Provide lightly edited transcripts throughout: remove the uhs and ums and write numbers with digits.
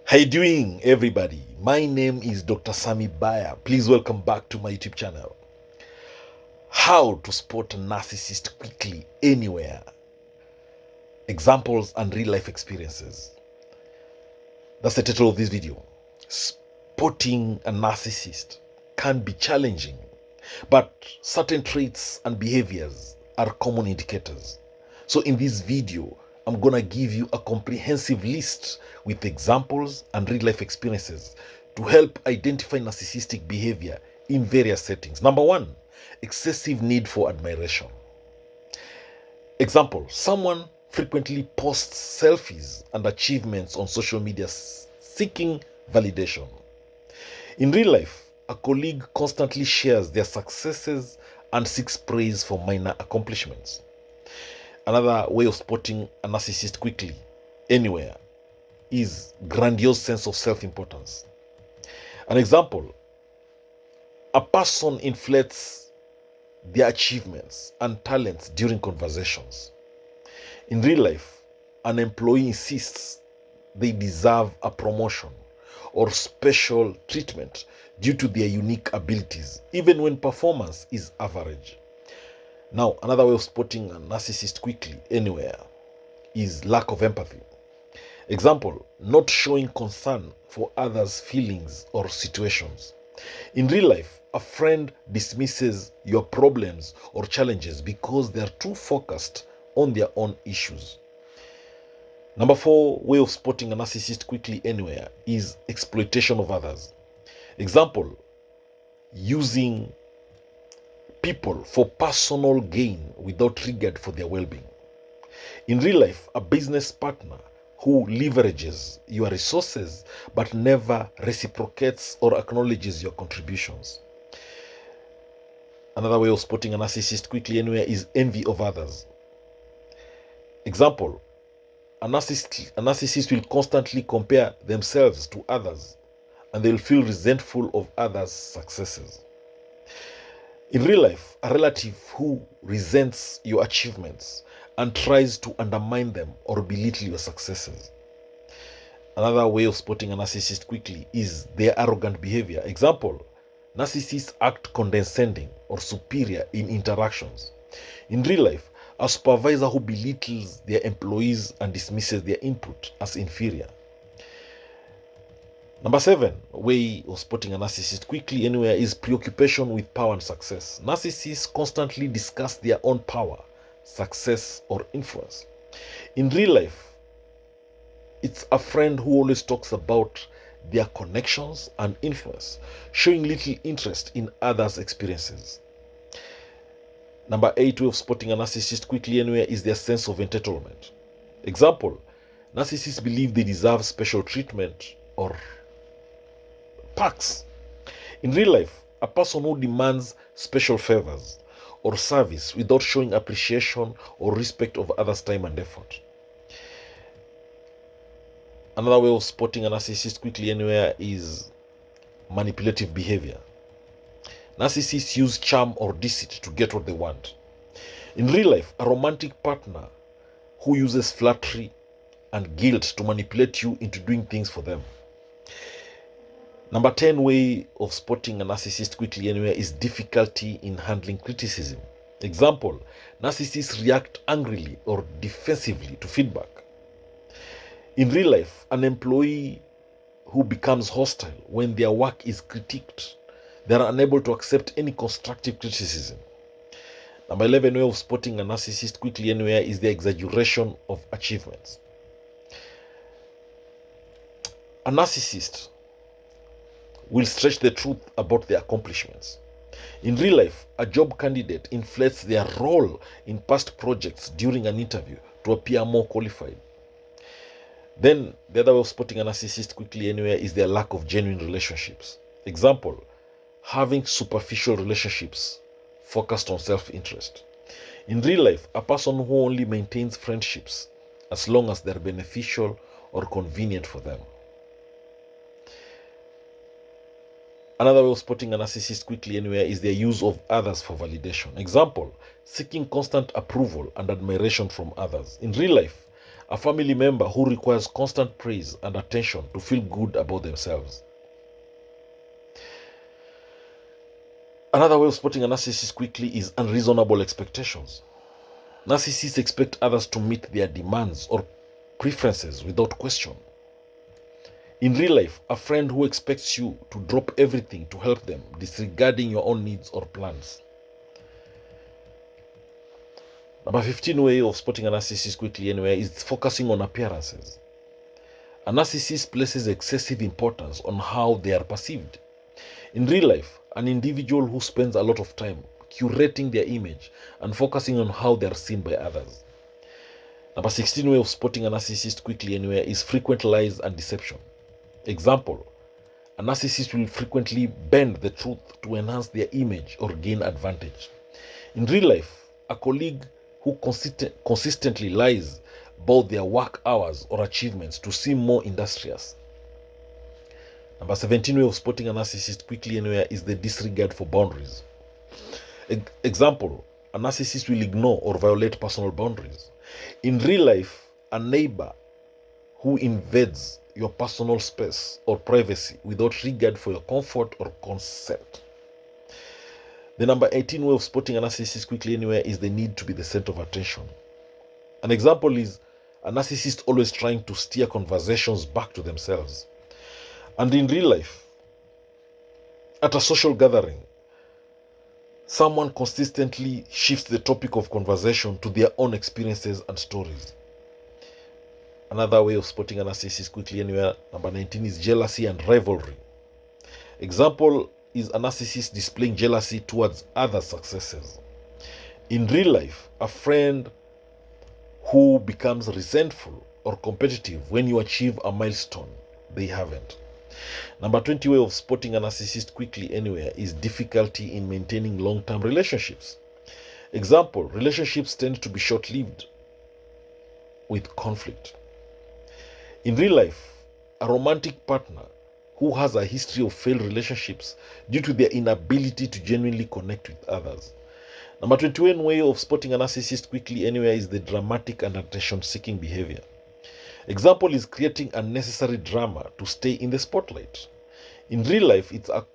How you doing, everybody? My name is Dr. Sami Baya. Please welcome back to my YouTube channel. How to spot a narcissist quickly anywhere. Examples and real life experiences. That's the title of this video. Spotting a narcissist can be challenging, but certain traits and behaviors are common indicators. So in this video, I'm gonna give you a comprehensive list with examples and real life experiences to help identify narcissistic behavior in various settings. Number one, excessive need for admiration. Example, someone frequently posts selfies and achievements on social media seeking validation. In real life, a colleague constantly shares their successes and seeks praise for minor accomplishments. Another way of spotting a narcissist quickly, anywhere, is grandiose sense of self-importance. An example, a person inflates their achievements and talents during conversations. In real life, an employee insists they deserve a promotion or special treatment due to their unique abilities, even when performance is average. Now, another way of spotting a narcissist quickly anywhere is lack of empathy. Example, not showing concern for others' feelings or situations. In real life, a friend dismisses your problems or challenges because they are too focused on their own issues. Number four way of spotting a narcissist quickly anywhere is exploitation of others. Example, using people for personal gain without regard for their well-being. In real life, a business partner who leverages your resources but never reciprocates or acknowledges your contributions. Another way of spotting a narcissist quickly anywhere is envy of others. Example, a narcissist will constantly compare themselves to others and they will feel resentful of others' successes. In real life, a relative who resents your achievements and tries to undermine them or belittle your successes. Another way of spotting a narcissist quickly is their arrogant behavior. Example, narcissists act condescending or superior in interactions. In real life, a supervisor who belittles their employees and dismisses their input as inferior. Number seven way of spotting a narcissist quickly anywhere is preoccupation with power and success. Narcissists constantly discuss their own power, success, or influence. In real life, it's a friend who always talks about their connections and influence, showing little interest in others' experiences. Number eight way of spotting a narcissist quickly anywhere is their sense of entitlement. Example, narcissists believe they deserve special treatment or perks. In real life, a person who demands special favors or service without showing appreciation or respect of others' time and effort. Another way of spotting a narcissist quickly anywhere is manipulative behavior. Narcissists use charm or deceit to get what they want. In real life, a romantic partner who uses flattery and guilt to manipulate you into doing things for them. Number 10 way of spotting a narcissist quickly anywhere is difficulty in handling criticism. Example, narcissists react angrily or defensively to feedback. In real life, an employee who becomes hostile when their work is critiqued, they are unable to accept any constructive criticism. Number 11 way of spotting a narcissist quickly anywhere is the exaggeration of achievements. A narcissist will stretch the truth about their accomplishments. In real life, a job candidate inflates their role in past projects during an interview to appear more qualified. Then, the other way of spotting a narcissist quickly anywhere is their lack of genuine relationships. Example, having superficial relationships focused on self-interest. In real life, a person who only maintains friendships as long as they're beneficial or convenient for them. Another way of spotting a narcissist quickly anywhere is their use of others for validation. Example, seeking constant approval and admiration from others. In real life, a family member who requires constant praise and attention to feel good about themselves. Another way of spotting a narcissist quickly is unreasonable expectations. Narcissists expect others to meet their demands or preferences without question. In real life, a friend who expects you to drop everything to help them, disregarding your own needs or plans. Number 15 way of spotting a narcissist quickly anyway is focusing on appearances. A narcissist places excessive importance on how they are perceived. In real life, an individual who spends a lot of time curating their image and focusing on how they are seen by others. Number 16 way of spotting a narcissist quickly anywhere is frequent lies and deception. Example, a narcissist will frequently bend the truth to enhance their image or gain advantage. In real life, a colleague who consistently lies about their work hours or achievements to seem more industrious. Number 17 way of spotting a narcissist quickly anywhere is the disregard for boundaries. Example, a narcissist will ignore or violate personal boundaries. In real life, a neighbor who invades your personal space or privacy without regard for your comfort or consent. The number 18 way of spotting a narcissist quickly anywhere is the need to be the center of attention. An example is a narcissist always trying to steer conversations back to themselves. And in real life, at a social gathering, someone consistently shifts the topic of conversation to their own experiences and stories. Another way of spotting a narcissist quickly anywhere, number 19, is jealousy and rivalry. Example is a narcissist displaying jealousy towards others' successes. In real life, a friend who becomes resentful or competitive when you achieve a milestone they haven't. Number 20 way of spotting a narcissist quickly anywhere is difficulty in maintaining long-term relationships. Example, relationships tend to be short-lived with conflict. In real life, a romantic partner who has a history of failed relationships due to their inability to genuinely connect with others. Number 21 way of spotting a narcissist quickly anywhere is the dramatic and attention-seeking behavior. Example is creating unnecessary drama to stay in the spotlight. In real life, it's a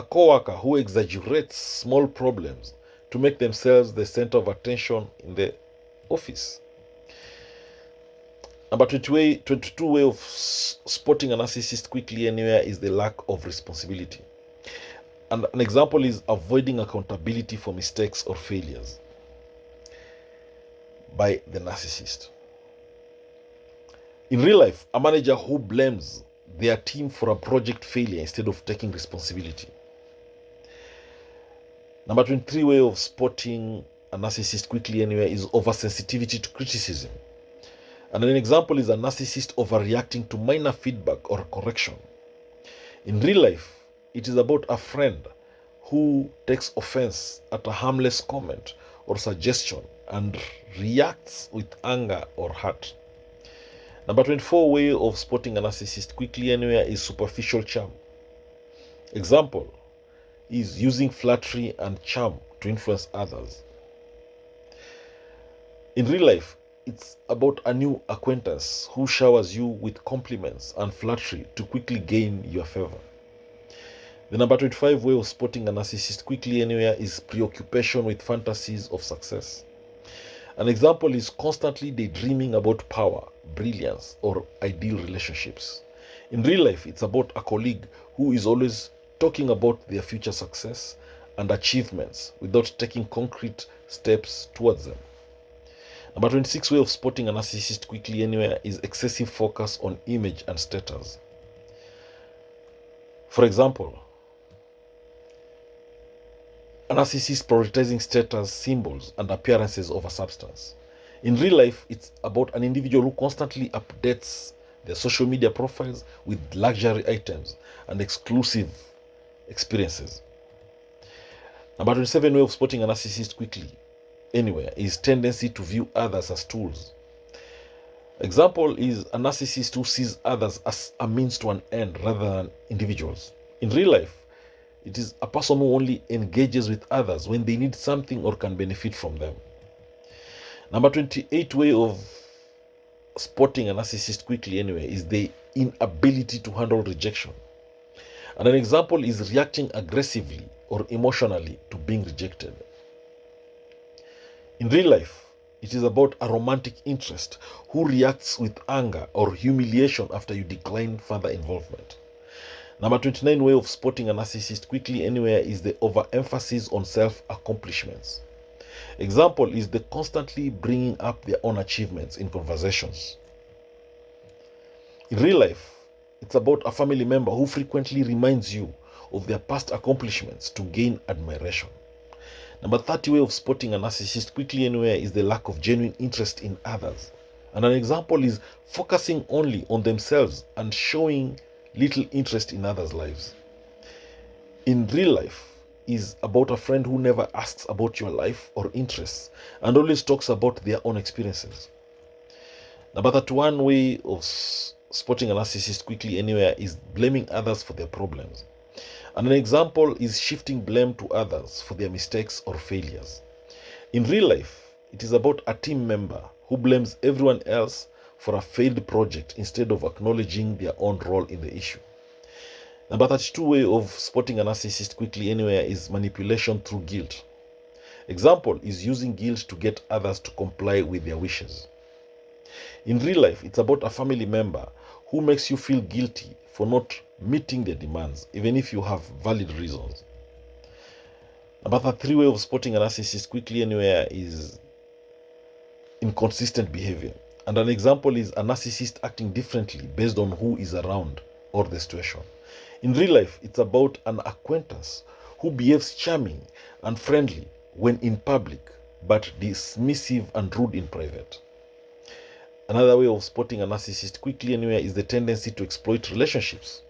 co-worker who exaggerates small problems to make themselves the center of attention in the office. Number 22 way of spotting a narcissist quickly anywhere is the lack of responsibility. And an example is avoiding accountability for mistakes or failures by the narcissist. In real life, a manager who blames their team for a project failure instead of taking responsibility. Number 23 way of spotting a narcissist quickly anywhere is oversensitivity to criticism. And an example is a narcissist overreacting to minor feedback or correction. In real life, it is about a friend who takes offense at a harmless comment or suggestion and reacts with anger or hurt. Number 24 way of spotting a narcissist quickly anywhere is superficial charm. Example is using flattery and charm to influence others. In real life, it's about a new acquaintance who showers you with compliments and flattery to quickly gain your favor. The number 25 way of spotting a narcissist quickly anywhere is preoccupation with fantasies of success. An example is constantly daydreaming about power, brilliance, or ideal relationships. In real life, it's about a colleague who is always talking about their future success and achievements without taking concrete steps towards them. Number 26 way of spotting a narcissist quickly anywhere is excessive focus on image and status. For example, a narcissist prioritizing status, symbols, and appearances over substance. In real life, it's about an individual who constantly updates their social media profiles with luxury items and exclusive experiences. Number 27 way of spotting a narcissist quickly anywhere is tendency to view others as tools. Example is a narcissist who sees others as a means to an end rather than individuals. In real life, it is a person who only engages with others when they need something or can benefit from them. Number 28 way of spotting a narcissist quickly anyway is the inability to handle rejection. And an example is reacting aggressively or emotionally to being rejected. In real life, it is about a romantic interest who reacts with anger or humiliation after you decline further involvement. Number 29 way of spotting a narcissist quickly anywhere is the overemphasis on self-accomplishments. Example is the constantly bringing up their own achievements in conversations. In real life, it's about a family member who frequently reminds you of their past accomplishments to gain admiration. Number 30 way of spotting a narcissist quickly anywhere is the lack of genuine interest in others. And an example is focusing only on themselves and showing little interest in others' lives. In real life is about a friend who never asks about your life or interests and always talks about their own experiences. Number 31 way of spotting a narcissist quickly anywhere is blaming others for their problems. And an example is shifting blame to others for their mistakes or failures. In real life, it is about a team member who blames everyone else for a failed project instead of acknowledging their own role in the issue. Number 32 way of spotting a narcissist quickly anywhere is manipulation through guilt. Example is using guilt to get others to comply with their wishes. In real life, it's about a family member who makes you feel guilty for not meeting their demands, even if you have valid reasons. Number 33 way of spotting a narcissist quickly anywhere is inconsistent behavior. And an example is a narcissist acting differently based on who is around or the situation. In real life, it's about an acquaintance who behaves charming and friendly when in public, but dismissive and rude in private. Another way of spotting a narcissist quickly anywhere is the tendency to exploit relationships.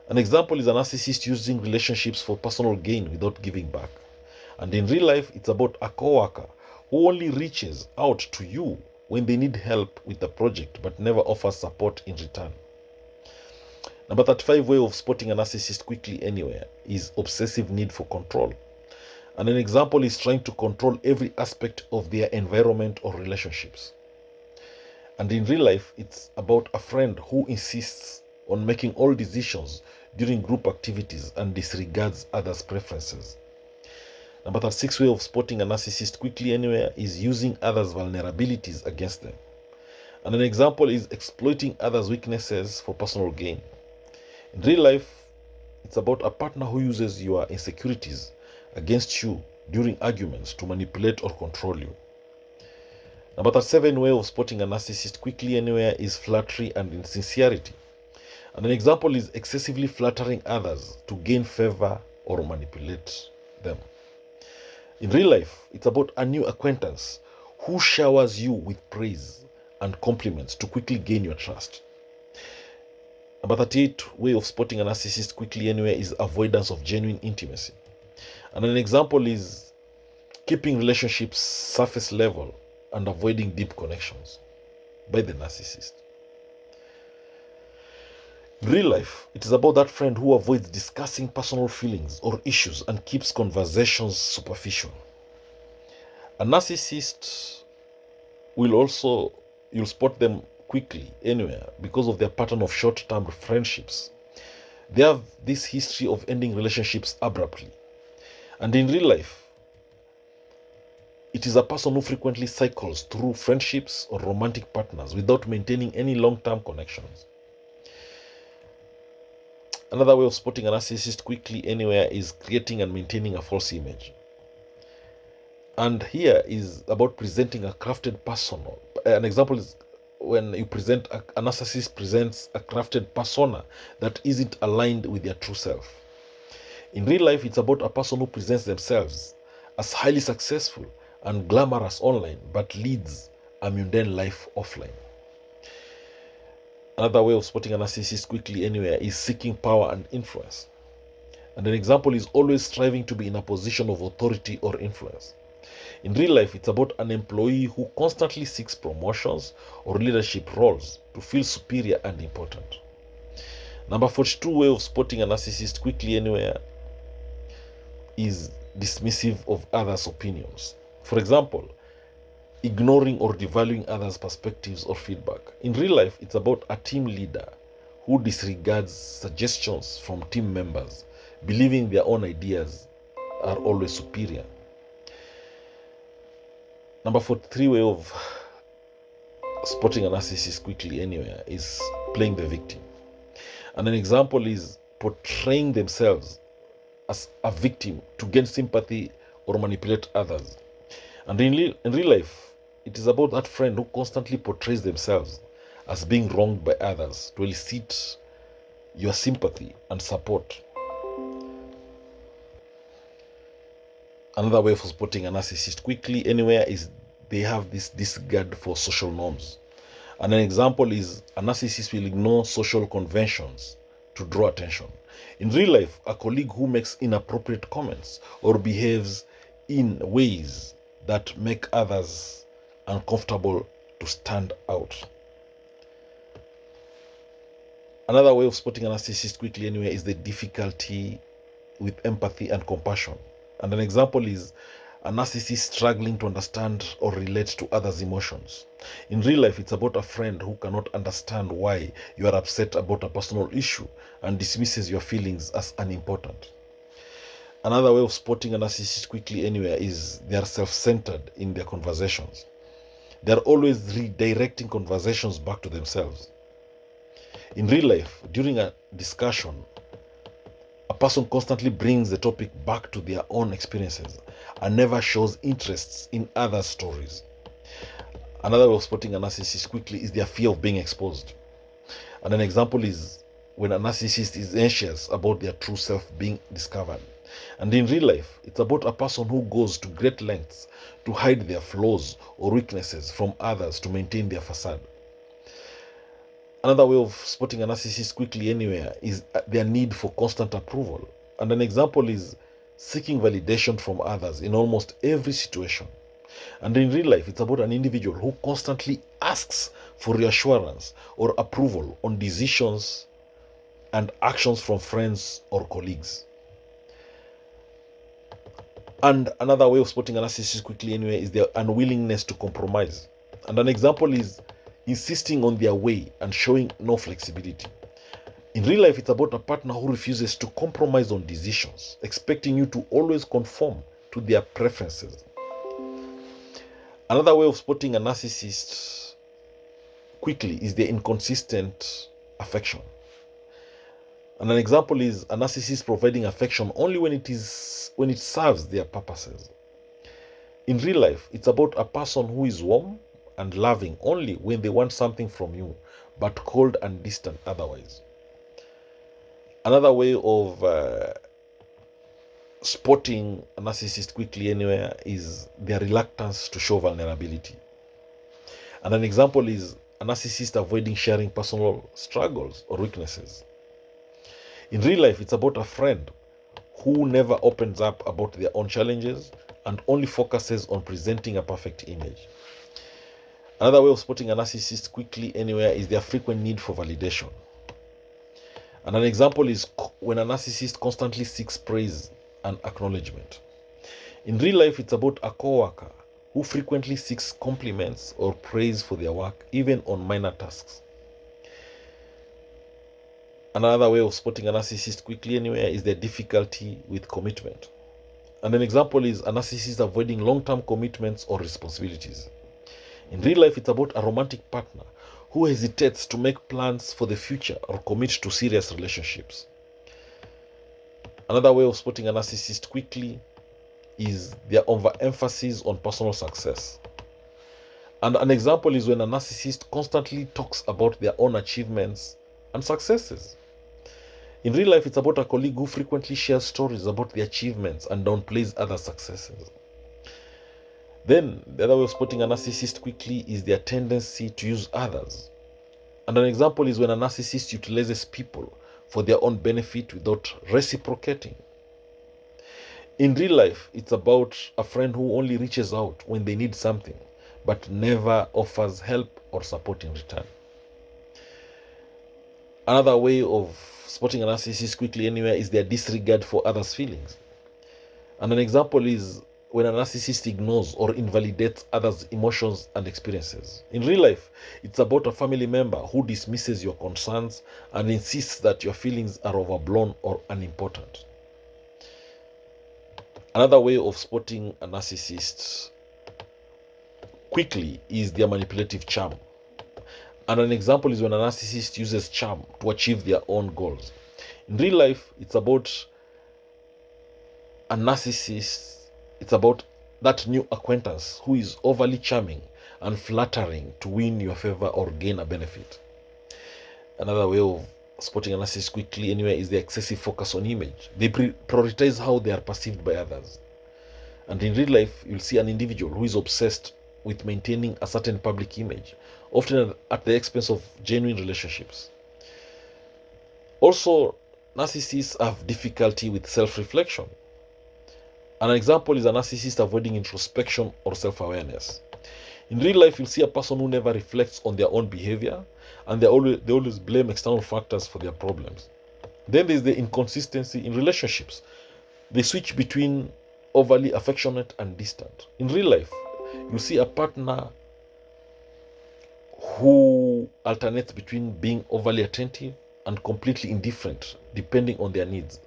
An example is a narcissist using relationships for personal gain without giving back. And in real life, it's about a coworker who only reaches out to you when they need help with the project but never offers support in return. Number 35 way of spotting a narcissist quickly anywhere is obsessive need for control. And an example is trying to control every aspect of their environment or relationships. And in real life, it's about a friend who insists on making all decisions during group activities and disregards others' preferences. Number 36 way of spotting a narcissist quickly anywhere is using others' vulnerabilities against them. And an example is exploiting others' weaknesses for personal gain. In real life, it's about a partner who uses your insecurities against you during arguments to manipulate or control you. Number 37 way of spotting a narcissist quickly anywhere is flattery and insincerity. And an example is excessively flattering others to gain favor or manipulate them. In real life, it's about a new acquaintance who showers you with praise and compliments to quickly gain your trust. Number 38 way of spotting a narcissist quickly anywhere is avoidance of genuine intimacy. And an example is keeping relationships surface level and avoiding deep connections by the narcissist. In real life, it is about that friend who avoids discussing personal feelings or issues and keeps conversations superficial. A narcissist you'll spot them quickly anywhere because of their pattern of short-term friendships. They have this history of ending relationships abruptly. And in real life, it is a person who frequently cycles through friendships or romantic partners without maintaining any long-term connections. Another way of spotting a narcissist quickly anywhere is creating and maintaining a false image. And here is about presenting a crafted persona. An example is when you present a narcissist presents a crafted persona that isn't aligned with their true self. In real life, it's about a person who presents themselves as highly successful and glamorous online, but leads a mundane life offline. Another way of spotting a narcissist quickly anywhere is seeking power and influence. And an example is always striving to be in a position of authority or influence. In real life, it's about an employee who constantly seeks promotions or leadership roles to feel superior and important. Number 42 way of spotting a narcissist quickly anywhere is dismissive of others' opinions. For example, ignoring or devaluing others' perspectives or feedback. In real life, it's about a team leader who disregards suggestions from team members, believing their own ideas are always superior. Number 43 way of spotting a narcissist quickly anywhere is playing the victim. And an example is portraying themselves as a victim to gain sympathy or manipulate others. And in real life, it is about that friend who constantly portrays themselves as being wronged by others to elicit your sympathy and support. Another way of spotting a narcissist quickly anywhere is they have this disregard for social norms. And an example is a narcissist will ignore social conventions to draw attention. In real life, a colleague who makes inappropriate comments or behaves in ways that make others uncomfortable to stand out. Another way of spotting a narcissist quickly anywhere is the difficulty with empathy and compassion. And an example is a narcissist struggling to understand or relate to others' emotions. In real life, it's about a friend who cannot understand why you are upset about a personal issue and dismisses your feelings as unimportant. Another way of spotting a narcissist quickly anywhere is they are self-centered in their conversations. They are always redirecting conversations back to themselves. In real life, during a discussion, a person constantly brings the topic back to their own experiences and never shows interests in other stories. Another way of spotting a narcissist quickly is their fear of being exposed. And an example is when a narcissist is anxious about their true self being discovered. And in real life, it's about a person who goes to great lengths to hide their flaws or weaknesses from others to maintain their facade. Another way of spotting a narcissist quickly anywhere is their need for constant approval. And an example is seeking validation from others in almost every situation. And in real life, it's about an individual who constantly asks for reassurance or approval on decisions and actions from friends or colleagues. And another way of spotting a narcissist quickly anyway is their unwillingness to compromise. And an example is insisting on their way and showing no flexibility. In real life, it's about a partner who refuses to compromise on decisions, expecting you to always conform to their preferences. Another way of spotting a narcissist quickly is their inconsistent affection. And an example is a narcissist providing affection only when it serves their purposes. In real life, it's about a person who is warm and loving only when they want something from you, but cold and distant otherwise. Another way of spotting a narcissist quickly anywhere is their reluctance to show vulnerability. And an example is a narcissist avoiding sharing personal struggles or weaknesses. In real life, it's about a friend who never opens up about their own challenges and only focuses on presenting a perfect image. Another way of spotting a narcissist quickly anywhere is their frequent need for validation. And an example is when a narcissist constantly seeks praise and acknowledgement. In real life, it's about a coworker who frequently seeks compliments or praise for their work, even on minor tasks. Another way of spotting a narcissist quickly anywhere is their difficulty with commitment. And an example is a narcissist avoiding long-term commitments or responsibilities. In real life, it's about a romantic partner who hesitates to make plans for the future or commit to serious relationships. Another way of spotting a narcissist quickly is their overemphasis on personal success. And an example is when a narcissist constantly talks about their own achievements and successes. In real life, it's about a colleague who frequently shares stories about the achievements and downplays other successes. Then, the other way of spotting a narcissist quickly is their tendency to use others. And an example is when a narcissist utilizes people for their own benefit without reciprocating. In real life, it's about a friend who only reaches out when they need something, but never offers help or support in return. Another way of spotting a narcissist quickly anywhere is their disregard for others' feelings. And an example is when a narcissist ignores or invalidates others' emotions and experiences. In real life, it's about a family member who dismisses your concerns and insists that your feelings are overblown or unimportant. Another way of spotting a narcissist quickly is their manipulative charm. And an example is when a narcissist uses charm to achieve their own goals. In real life, it's about a narcissist, it's about that new acquaintance who is overly charming and flattering to win your favor or gain a benefit. Another way of spotting a narcissist quickly anyway is the excessive focus on image. They prioritize how they are perceived by others. And in real life, you'll see an individual who is obsessed with maintaining a certain public image, often at the expense of genuine relationships. Also, narcissists have difficulty with self-reflection. An example is a narcissist avoiding introspection or self-awareness. In real life, you'll see a person who never reflects on their own behavior, and they always blame external factors for their problems. Then there's the inconsistency in relationships. They switch between overly affectionate and distant. In real life, you see a partner who alternates between being overly attentive and completely indifferent, depending on their needs.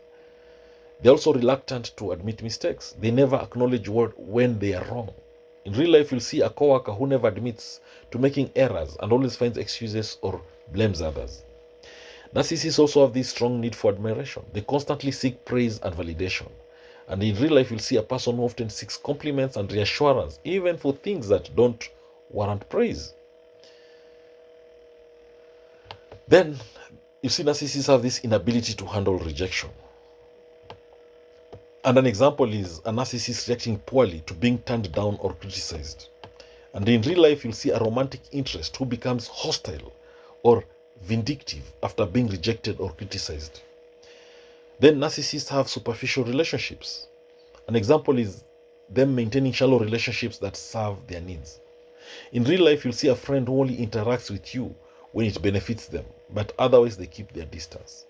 They're also reluctant to admit mistakes. They never acknowledge when they are wrong. In real life, you'll see a coworker who never admits to making errors and always finds excuses or blames others. Narcissists also have this strong need for admiration. They constantly seek praise and validation. And in real life, you'll see a person who often seeks compliments and reassurance, even for things that don't warrant praise. Then, you see narcissists have this inability to handle rejection. And an example is a narcissist reacting poorly to being turned down or criticized. And in real life, you'll see a romantic interest who becomes hostile or vindictive after being rejected or criticized. Then narcissists have superficial relationships. An example is them maintaining shallow relationships that serve their needs. In real life, you'll see a friend who only interacts with you when it benefits them, but otherwise they keep their distance.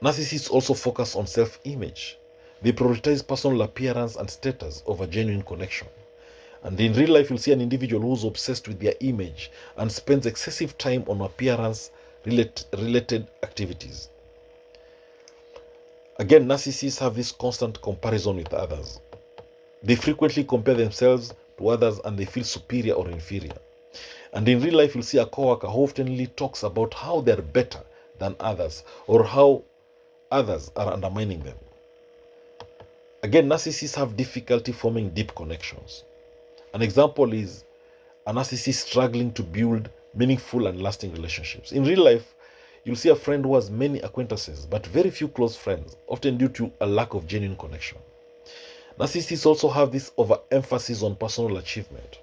Narcissists also focus on self-image. They prioritize personal appearance and status over genuine connection. And in real life, you'll see an individual who's obsessed with their image and spends excessive time on appearance-related activities. Again, narcissists have this constant comparison with others. They frequently compare themselves to others and they feel superior or inferior. And in real life, you'll see a coworker who often talks about how they're better than others or how others are undermining them. Again, narcissists have difficulty forming deep connections. An example is a narcissist struggling to build meaningful and lasting relationships. In real life, you'll see a friend who has many acquaintances but very few close friends, often due to a lack of genuine connection. Narcissists also have this overemphasis on personal achievement.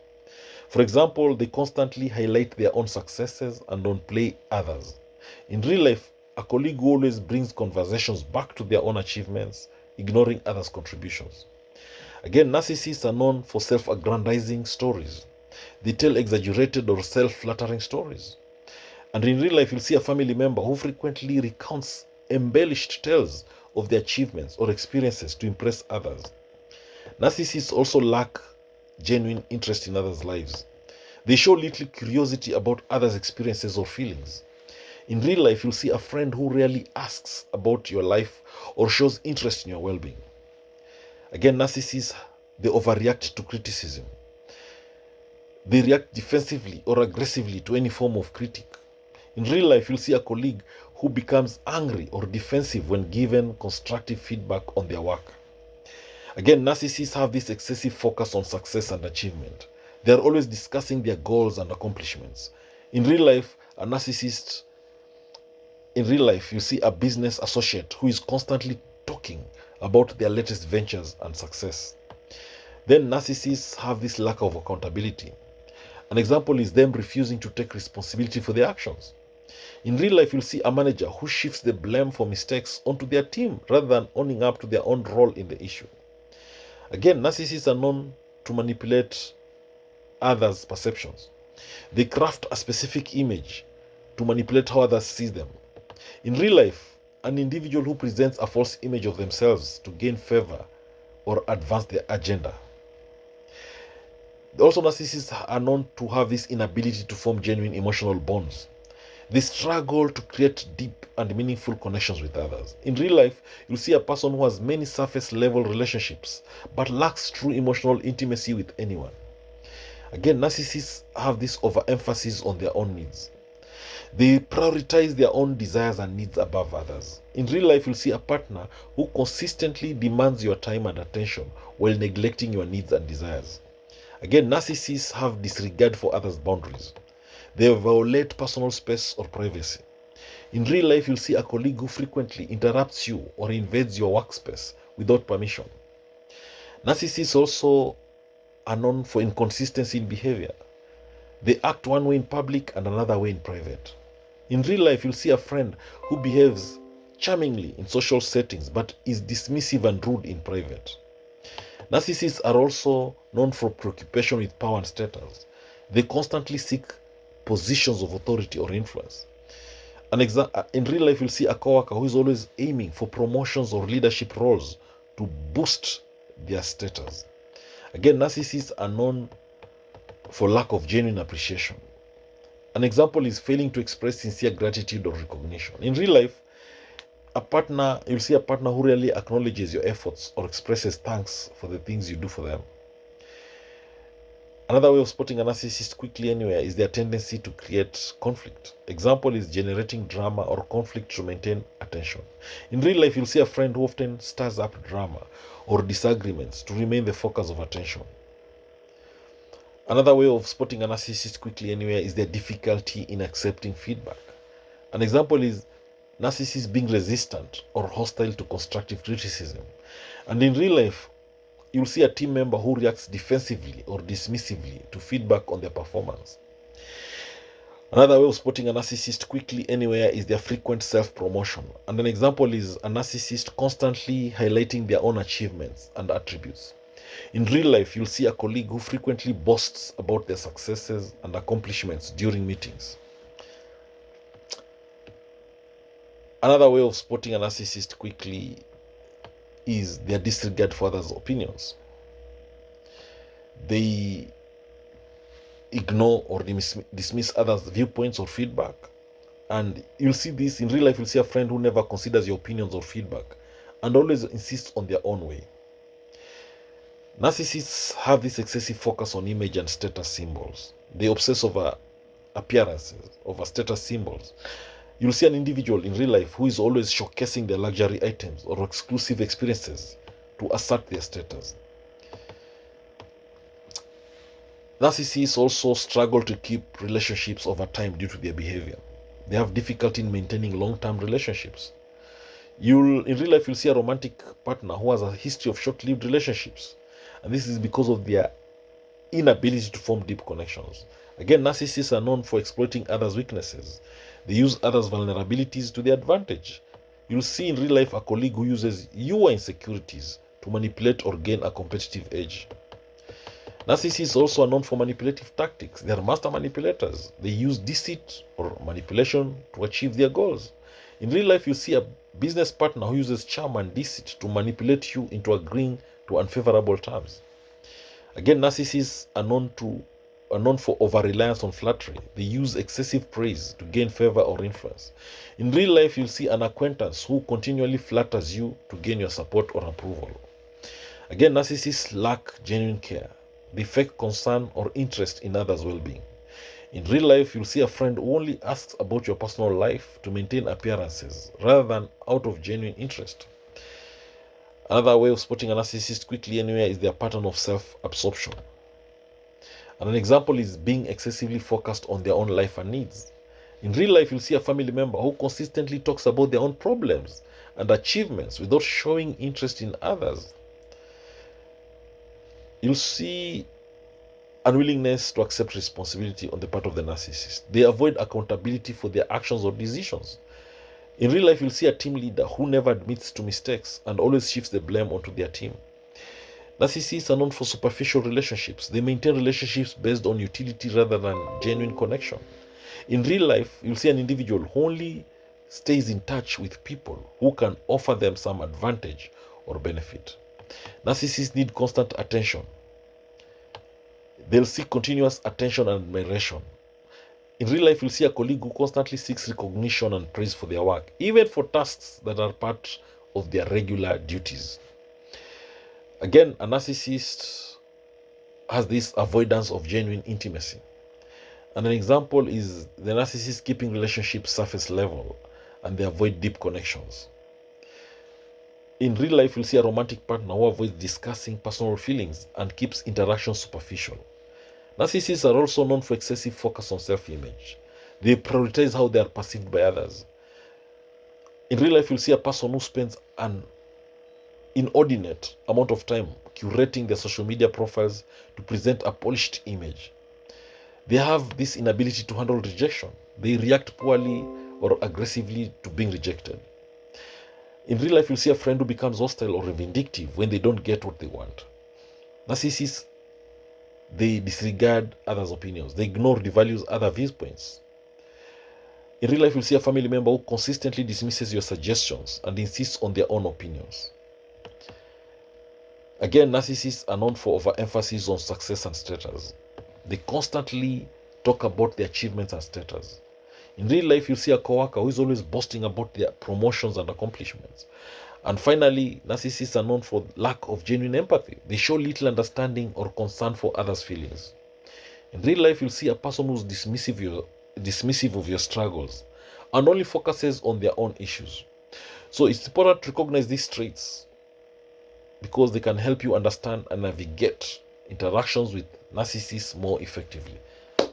For example, they constantly highlight their own successes and downplay others. In real life, a colleague who always brings conversations back to their own achievements, ignoring others' contributions. Again, narcissists are known for self-aggrandizing stories. They tell exaggerated or self-flattering stories. And in real life, you'll see a family member who frequently recounts embellished tales of their achievements or experiences to impress others. Narcissists also lack genuine interest in others' lives. They show little curiosity about others' experiences or feelings. In real life, you'll see a friend who rarely asks about your life or shows interest in your well-being. Again, narcissists, they overreact to criticism. They react defensively or aggressively to any form of critique. In real life, you'll see a colleague who becomes angry or defensive when given constructive feedback on their work. Again, narcissists have this excessive focus on success and achievement. They are always discussing their goals and accomplishments. In real life, you see a business associate who is constantly talking about their latest ventures and success. Then narcissists have this lack of accountability. An example is them refusing to take responsibility for their actions. In real life, you'll see a manager who shifts the blame for mistakes onto their team rather than owning up to their own role in the issue. Again, narcissists are known to manipulate others' perceptions. They craft a specific image to manipulate how others see them. In real life, an individual who presents a false image of themselves to gain favor or advance their agenda. Also, narcissists are known to have this inability to form genuine emotional bonds. They struggle to create deep and meaningful connections with others. In real life, you'll see a person who has many surface level relationships but lacks true emotional intimacy with anyone. Again, narcissists have this overemphasis on their own needs. They prioritize their own desires and needs above others. In real life, you'll see a partner who consistently demands your time and attention while neglecting your needs and desires. Again, narcissists have disregard for others' boundaries. They violate personal space or privacy. In real life, you'll see a colleague who frequently interrupts you or invades your workspace without permission. Narcissists also are known for inconsistency in behavior. They act one way in public and another way in private. In real life, you'll see a friend who behaves charmingly in social settings but is dismissive and rude in private. Narcissists are also known for preoccupation with power and status. They constantly seek positions of authority or influence. In real life, you'll see a coworker who is always aiming for promotions or leadership roles to boost their status. Again, narcissists are known for lack of genuine appreciation. An example is failing to express sincere gratitude or recognition. In real life, you'll see a partner who rarely acknowledges your efforts or expresses thanks for the things you do for them. Another way of spotting a narcissist quickly anywhere is their tendency to create conflict. Example is generating drama or conflict to maintain attention. In real life, you'll see a friend who often stirs up drama or disagreements to remain the focus of attention. Another way of spotting a narcissist quickly anywhere is their difficulty in accepting feedback. An example is narcissists being resistant or hostile to constructive criticism. And in real life, you'll see a team member who reacts defensively or dismissively to feedback on their performance. Another way of spotting a narcissist quickly anywhere is their frequent self-promotion. And an example is a narcissist constantly highlighting their own achievements and attributes. In real life, you'll see a colleague who frequently boasts about their successes and accomplishments during meetings. Another way of spotting a narcissist quickly is their disregard for others' opinions. They ignore or dismiss others' viewpoints or feedback. And you'll see this in real life. You'll see a friend who never considers your opinions or feedback and always insists on their own way. Narcissists have this excessive focus on image and status symbols. They obsess over appearances, over status symbols. You'll see an individual in real life who is always showcasing their luxury items or exclusive experiences to assert their status. Narcissists also struggle to keep relationships over time due to their behavior. They have difficulty in maintaining long-term relationships. In real life, you'll see a romantic partner who has a history of short-lived relationships. And this is because of their inability to form deep connections. Again, narcissists are known for exploiting others' weaknesses. They use others' vulnerabilities to their advantage. You'll see in real life a colleague who uses your insecurities to manipulate or gain a competitive edge. Narcissists also are known for manipulative tactics. They are master manipulators. They use deceit or manipulation to achieve their goals. In real life, you see a business partner who uses charm and deceit to manipulate you into agreeing to unfavorable terms. Again, narcissists are known for over-reliance on flattery. They use excessive praise to gain favor or influence. In real life, you'll see an acquaintance who continually flatters you to gain your support or approval. Again, narcissists lack genuine care. They fake concern or interest in others' well-being. In real life, you'll see a friend who only asks about your personal life to maintain appearances rather than out of genuine interest. Another way of spotting a narcissist quickly anywhere is their pattern of self-absorption. And an example is being excessively focused on their own life and needs. In real life, you'll see a family member who consistently talks about their own problems and achievements without showing interest in others. You'll see unwillingness to accept responsibility on the part of the narcissist. They avoid accountability for their actions or decisions. In real life, you'll see a team leader who never admits to mistakes and always shifts the blame onto their team. Narcissists are known for superficial relationships. They maintain relationships based on utility rather than genuine connection. In real life, you'll see an individual who only stays in touch with people who can offer them some advantage or benefit. Narcissists need constant attention. They'll seek continuous attention and admiration. In real life, you'll see a colleague who constantly seeks recognition and praise for their work, even for tasks that are part of their regular duties. Again, a narcissist has this avoidance of genuine intimacy. And an example is the narcissist keeping relationships surface level and they avoid deep connections. In real life, you'll see a romantic partner who avoids discussing personal feelings and keeps interactions superficial. Narcissists are also known for excessive focus on self-image. They prioritize how they are perceived by others. In real life, you'll see a person who spends an inordinate amount of time curating their social media profiles to present a polished image. They have this inability to handle rejection. They react poorly or aggressively to being rejected. In real life, you'll see a friend who becomes hostile or vindictive when they don't get what they want. Narcissists, they disregard others' opinions. They ignore, devalues other viewpoints. In real life, you'll see a family member who consistently dismisses your suggestions and insists on their own opinions. Again, narcissists are known for overemphasis on success and status. They constantly talk about their achievements and status. In real life, you'll see a coworker who is always boasting about their promotions and accomplishments. And finally, narcissists are known for lack of genuine empathy. They show little understanding or concern for others' feelings. In real life, you'll see a person who's dismissive of your struggles and only focuses on their own issues. So it's important to recognize these traits because they can help you understand and navigate interactions with narcissists more effectively.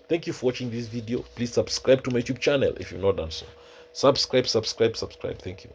Thank you for watching this video. Please subscribe to my YouTube channel if you've not done so. Subscribe. Thank you.